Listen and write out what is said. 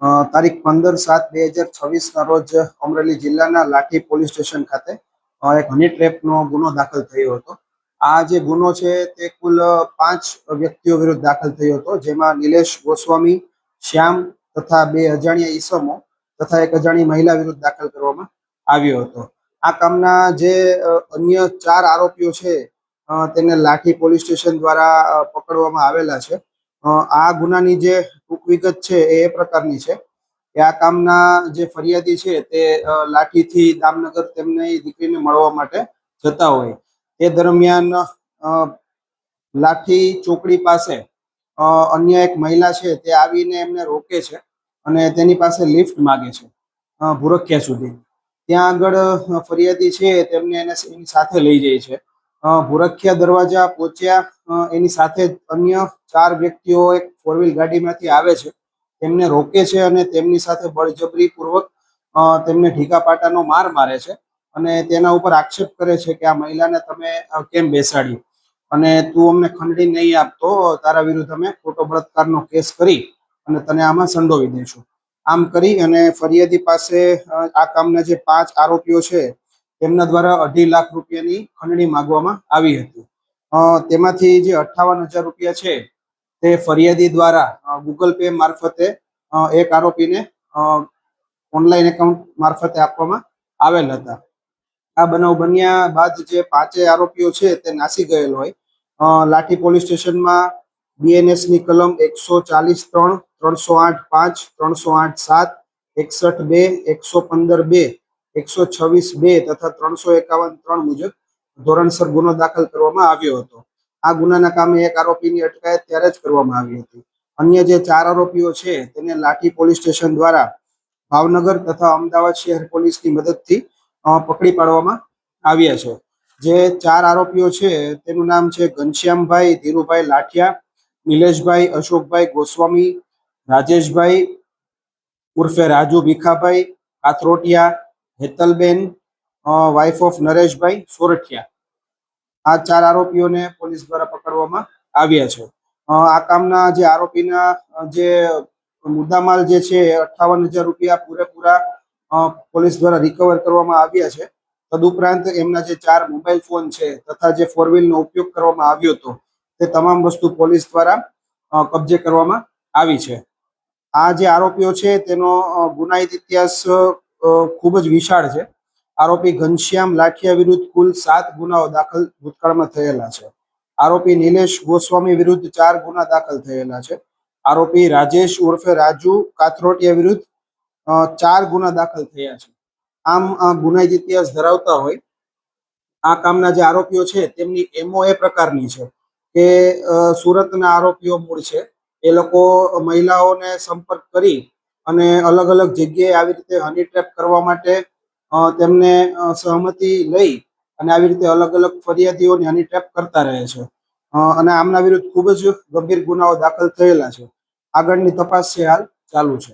તારીખ 15/7/2026 રોજ અમરેલી જિલ્લાના લાઠી પોલીસ સ્ટેશન ખાતે એક હની ટ્રેપનો ગુનો દાખલ થયો હતો. આ જે ગુનો છે તે કુલ 5 વ્યક્તિઓ વિરુદ્ધ દાખલ થયો હતો, જેમાં નિલેશ ગોસ્વામી, શ્યામ તથા 2 અજાણ્યા ઈસમો તથા 1 અજાણી મહિલા વિરુદ્ધ દાખલ કરવામાં આવ્યો હતો. આ કામના જે અન્ય 4 આરોપીઓ છે તેને લાઠી પોલીસ સ્ટેશન દ્વારા પકડવામાં આવેલા છે. આ ગુનાની જે ટૂંક વિગત છે એ પ્રકારની છે કે આ કામના જે ફરિયાદી છે તે લાઠીથી દામનગર તેમની દીકરીને મળવા માટે જતા હોય તે દરમિયાન લાઠી ચોકડી પાસે અન્ય એક મહિલા છે તે આવીને એમને રોકે છે અને તેની પાસે લિફ્ટ માગે છે ભૂરખિયા સુધી. ત્યાં આગળ ફરિયાદી છે તેમને એની સાથે લઈ જાય છે. ભૂરખિયા દરવાજા પહોંચ્યા એની સાથે અન્ય 4 વ્યક્તિઓ એક 4 વ્હીલ ગાડીમાંથી આવે છે, તેમને રોકે છે અને તેમની સાથે બળજબરીપૂર્વક તેમને ઢીકાપાટાનો માર મારે છે અને તેના ઉપર આક્ષેપ કરે છે કે આ મહિલાને તમે કેમ બેસાડી અને તું અમને ખંડણી નહીં આપતો તારા વિરુદ્ધ અમે ખોટો બળાત્કારનો કેસ કરી અને તને આમાં સંડોવી દઈશું. આમ કરી અને ફરિયાદી પાસે આ કામના જે 5 આરોપીઓ છે તેમના દ્વારા 2.5 લાખ રૂપિયાની ખંડણી માંગવામાં આવી હતી. તેમાંથી જે 58,000 રૂપિયા છે તે ફરિયાદી દ્વારા ગૂગલ પે મારફતે એક આરોપીને ઓનલાઈન એકાઉન્ટ મારફતે આપવામાં આવેલ હતા. આ બનાવ બન્યા બાદ જે 5 આરોપીઓ છે તે નાસી ગયેલ હોય. લાઠી પોલીસ સ્ટેશનમાં બીએનએસની કલમ 140(3), 308(5), 308(7), 61(2), 115(2), 126(2) તથા 351(3) મુજબ ધોરણસર ગુનો દાખલ કરવામાં આવ્યો હતો. આ ગુનાના કામે એક આરોપીની અટકાયત ત્યારે જ કરવામાં આવી હતી. અન્ય જે 4 આરોપીઓ છે તેને લાઠી પોલીસ સ્ટેશન દ્વારા ભાવનગર તથા અમદાવાદ શહેર પોલીસની મદદથી પકડી પાડવામાં આવ્યા છે. જે 4 આરોપીઓ છે તેનું નામ છે ઘનશ્યામભાઈ ધીરુભાઈ લાઠિયા, નિલેશભાઈ અશોકભાઈ ગોસ્વામી, રાજેશભાઈ ઉર્ફે રાજુ ભીખાભાઈ કાથરોટિયા, હેતલબેન વાઇફ ઓફ નરેશભાઈ સોરઠિયા. આ 4 આરોપીઓને પોલીસ દ્વારા પકડવામાં આવ્યા છે. આ કામના જે આરોપીના જે મુદ્દામાલ જે છે 58,000 રૂપિયા પૂરેપૂરા પોલીસ દ્વારા રિકવર કરવામાં આવ્યા છે. તદુપરાંત એમના જે 4 મોબાઈલ ફોન છે તથા જે 4 વ્હીલનો ઉપયોગ કરવામાં આવ્યો હતો તે તમામ વસ્તુ પોલીસ દ્વારા કબજે કરવામાં આવી છે. આ જે આરોપીઓ છે તેનો ગુનાહિત ઇતિહાસ ખૂબ જ વિશાળ છે. આરોપી ઘનશ્યામ લાઠિયા વિરુદ્ધ કુલ 7 ગુનાઓ દાખલ ભૂતકાળમાં થયેલા છે. આરોપી નિલેશ ગોસ્વામી વિરુદ્ધ 4 ગુના દાખલ થયેલા છે. આરોપી રાજેશ ઉર્ફે રાજુ કાથરોટિયા વિરુદ્ધ 4 ગુના દાખલ થયા છે. આમ ગુનાહિત ઇતિહાસ ધરાવતા હોય આ કામના જે આરોપીઓ છે તેમની એમઓ એ પ્રકારની છે કે સુરતના આરોપીઓ મૂળ છે. એ લોકો મહિલાઓને સંપર્ક કરી અને અલગ અલગ જગ્યાએ આવી રીતે હની ટ્રેપ કરવા માટે તેમને સહમતિ લઈ અને આવી રીતે અલગ અલગ ફરિયાદીઓની હની ટ્રેપ કરતા રહે છે અને આમના વિરુદ્ધ ખૂબ જ ગંભીર ગુનાઓ દાખલ થયેલા છે. આગળની તપાસ છે હાલ ચાલુ છે.